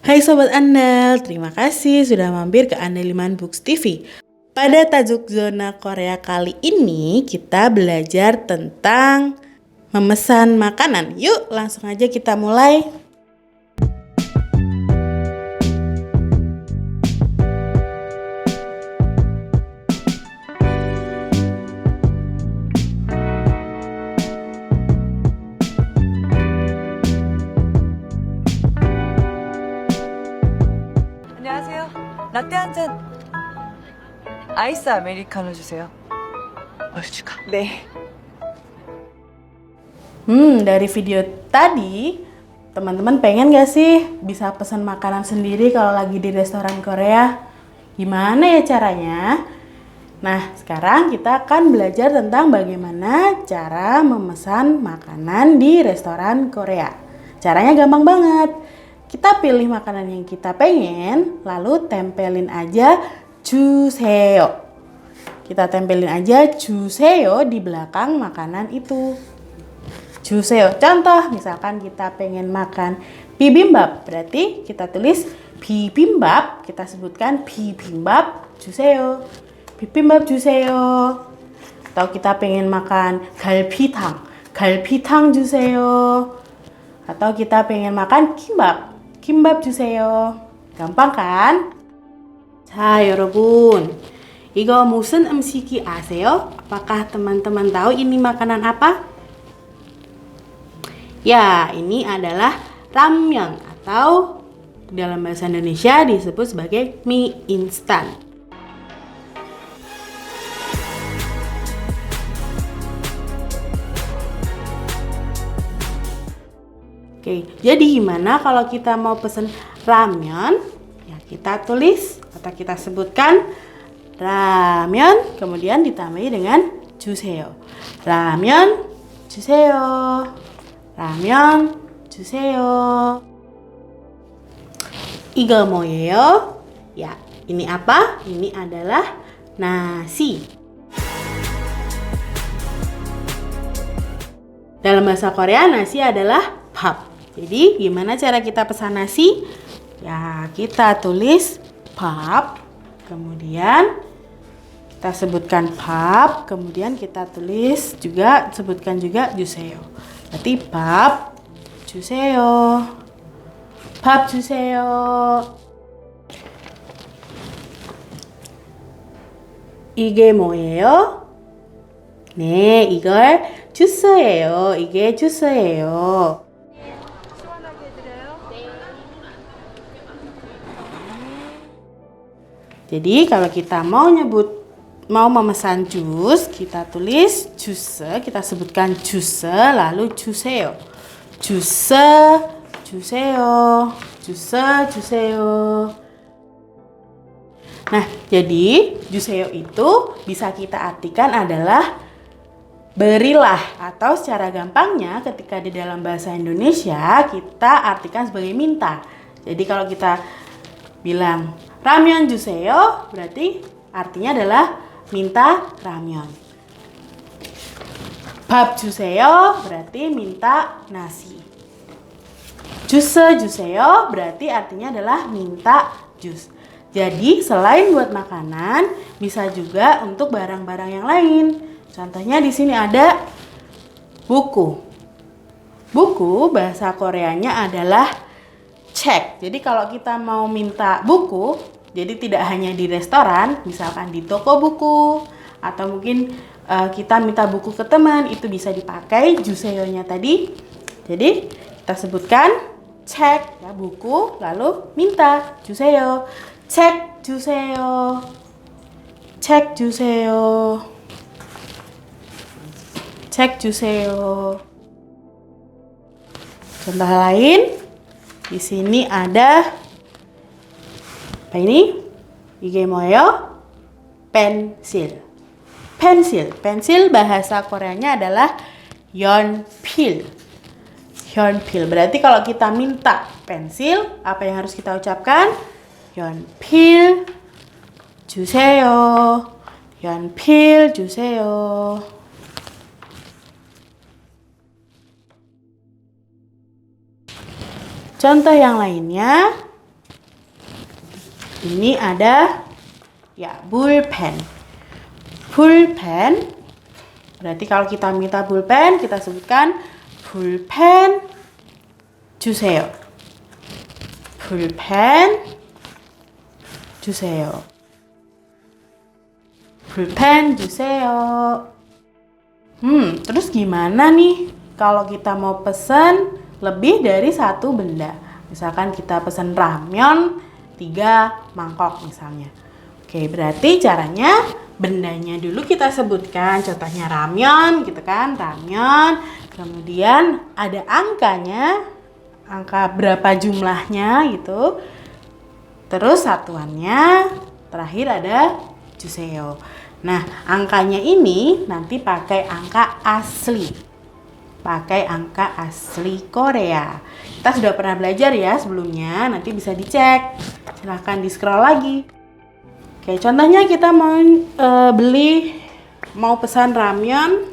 Hai Sobat Andal, terima kasih sudah mampir ke Andaliman Books TV. Pada tajuk zona Korea kali ini kita belajar tentang memesan makanan. Yuk langsung aja kita mulai. 안녕하세요. 라떼 한 잔. 아이스 아메리카노 주세요. 얼추가. 네. Dari video tadi, teman-teman pengen gak sih bisa pesan makanan sendiri kalau lagi di restoran Korea? Gimana ya caranya? Nah, sekarang kita akan belajar tentang bagaimana cara memesan makanan di restoran Korea. Caranya gampang banget. Kita pilih makanan yang kita pengen, lalu tempelin aja 주세요. Kita tempelin aja 주세요 di belakang makanan itu. 주세요. Contoh, misalkan kita pengen makan bibimbap, berarti kita tulis bibimbap, kita sebutkan bibimbap 주세요. bibimbap 주세요. Atau kita pengen makan 갈비탕, 갈비탕 주세요. Atau kita pengen makan kimbap 주세요. gampang kan? 자, 여러분. 이거 무슨 음식이 아세요? Apakah teman-teman tahu ini makanan apa? Ya, ini adalah ramyeon atau dalam bahasa Indonesia disebut sebagai mie instan. Oke, jadi gimana kalau kita mau pesen ramyeon? Ya, kita tulis atau kita sebutkan ramyeon, kemudian ditambahi dengan 주세요. ramyeon 주세요. 라면 주세요. 이거 뭐예요? Ya, ini apa? Ini adalah nasi. Dalam bahasa Korea, nasi adalah 밥. Jadi, gimana cara kita pesan nasi? Ya, kita tulis 밥. Kemudian kita sebutkan 밥, kemudian kita tulis juga, sebutkan juga 주세요. Berarti 밥 주세요. 밥 주세요. 이게 뭐예요? 네, 이걸 주스예요. 이게 주스예요. 시원하게 해드려요. Jadi kalau kita mau memesan jus, kita tulis juice, kita sebutkan juice, lalu 주세요. 주스 주세요. 주스 주세요. Nah, jadi 주세요 itu bisa kita artikan adalah berilah, atau secara gampangnya ketika di dalam bahasa Indonesia kita artikan sebagai minta. Jadi kalau kita bilang ramyeon 주세요, berarti artinya adalah minta ramyeon. 밥 주세요 berarti minta nasi. 주스 주세요 berarti artinya adalah minta jus. Jadi selain buat makanan, bisa juga untuk barang-barang yang lain. Contohnya di sini ada buku. Buku bahasa Koreanya adalah 책. Jadi kalau kita mau minta buku, jadi tidak hanya di restoran, misalkan di toko buku, atau mungkin kita minta buku ke teman, itu bisa dipakai 주세요nya tadi. Jadi kita sebutkan 책, ya, buku, lalu minta 주세요. 책 주세요. 책 주세요. 책 주세요. Contoh lain, di sini ada apa ini? 이게 뭐예요? pensil. Pensil. Pensil bahasa Koreanya adalah 연필. 연필. Berarti kalau kita minta pensil, apa yang harus kita ucapkan? 연필 주세요. 연필 주세요. Contoh yang lainnya, ini ada ya pulpen. Pulpen. Berarti kalau kita minta pulpen, kita sebutkan pulpen 주세요. pulpen 주세요. pulpen 주세요. Terus gimana nih kalau kita mau pesan lebih dari satu benda? Misalkan kita pesan ramyeon 3 mangkok misalnya. Oke, berarti caranya bendanya dulu kita sebutkan. Contohnya ramyeon gitu kan, ramyeon. Kemudian ada angkanya, angka berapa jumlahnya gitu. Terus satuannya, terakhir ada juseyo. Nah, angkanya ini nanti pakai angka asli. Pakai angka asli Korea. Kita sudah pernah belajar ya sebelumnya, nanti bisa dicek. Silahkan di scroll lagi. Oke, contohnya kita mau mau pesan ramyeon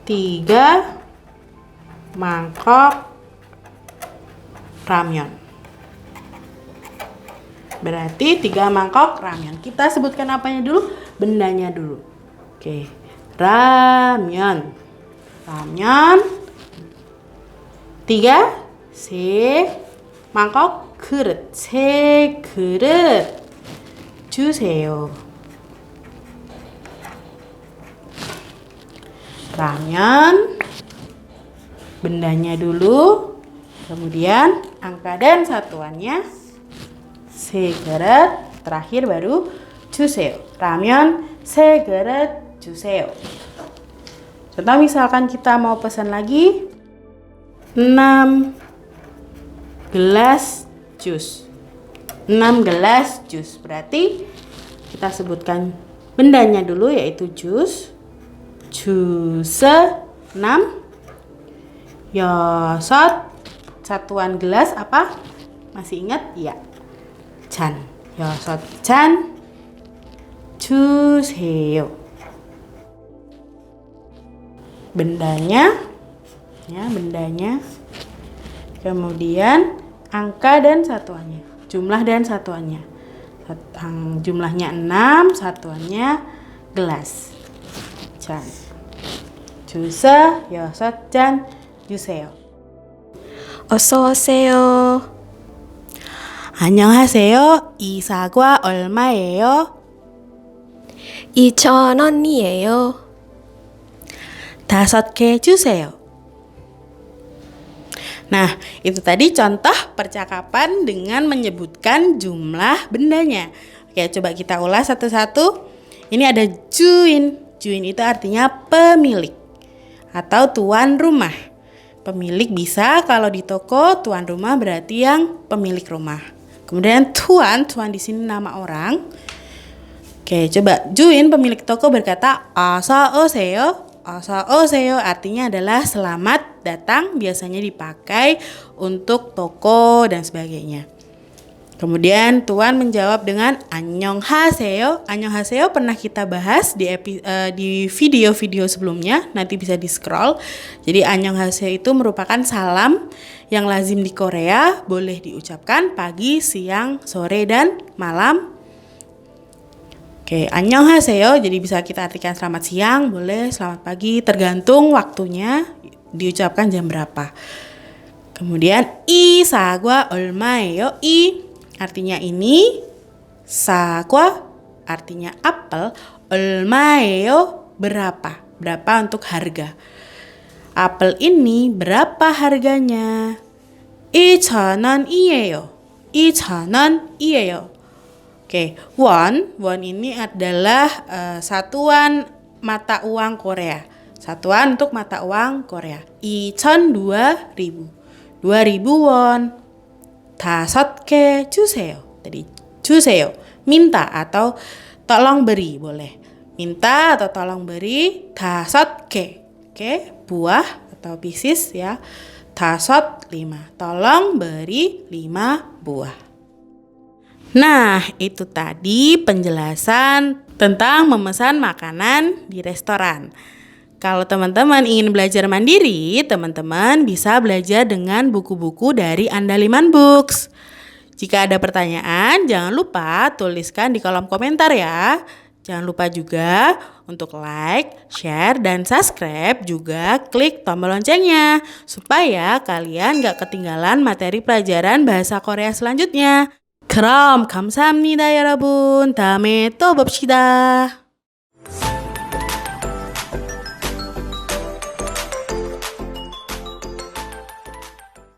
3 mangkok ramyeon. Berarti 3 mangkok ramyeon. Kita sebutkan apanya dulu? Bendanya dulu. Oke, ramyeon. Ramyeon 3 mangkok 그릇. 3 그릇 주세요. Ramyeon, bendanya dulu, kemudian angka dan satuannya, 세 그릇, terakhir baru 주세요. Ramyeon 3 그릇 주세요. Contoh misalkan kita mau pesan lagi 6 gelas jus. 6 gelas jus. Berarti kita sebutkan bendanya dulu yaitu jus. Jus 6. Yosot. Satuan gelas apa? Masih ingat? Ya. 잔. 여섯 잔 주세요. Bendanya, ya bendanya. Kemudian angka dan satuannya, jumlah dan satuannya. Jumlahnya 6, satuannya gelas. 잔. 주스 여섯 잔 주세요. 어서 오세요. 안녕하세요. 이 사과 얼마예요? 2,000원이에요. 5개 주세요. Nah, itu tadi contoh percakapan dengan menyebutkan jumlah bendanya. Oke, coba kita ulas satu-satu. Ini ada juin. Juin itu artinya pemilik atau tuan rumah. Pemilik bisa kalau di toko, tuan rumah berarti yang pemilik rumah. Kemudian tuan di sini nama orang. Oke, coba juin pemilik toko berkata 어서 오세요. 어서 오세요 artinya adalah selamat datang, biasanya dipakai untuk toko dan sebagainya. Kemudian tuan menjawab dengan 안녕하세요. 안녕하세요 pernah kita bahas di video-video sebelumnya, nanti bisa di scroll. Jadi 안녕하세요 itu merupakan salam yang lazim di Korea, boleh diucapkan pagi, siang, sore dan malam. Oke, 안녕하세요. Jadi bisa kita artikan selamat siang, boleh selamat pagi, tergantung waktunya diucapkan jam berapa. Kemudian 이 사과 얼마예요? 이 artinya ini, 사과 artinya apel, 얼마예요 berapa? Berapa untuk harga. Apel ini berapa harganya? 2,000원이에요. 2,000원이에요. Oke, won ini adalah satuan mata uang Korea. Satuan untuk mata uang Korea. 2,000 won. 5개 주세요. Jadi 주세요, minta atau tolong beri boleh. Minta atau tolong beri 5개. Oke, buah atau pieces ya. 5 5. Tolong beri 5 buah. Nah, itu tadi penjelasan tentang memesan makanan di restoran. Kalau teman-teman ingin belajar mandiri, teman-teman bisa belajar dengan buku-buku dari Andaliman Books. Jika ada pertanyaan, jangan lupa tuliskan di kolom komentar ya. Jangan lupa juga untuk like, share, dan subscribe, juga klik tombol loncengnya supaya kalian gak ketinggalan materi pelajaran bahasa Korea selanjutnya. 그럼 감사합니다 여러분. 다음에 또 봅시다.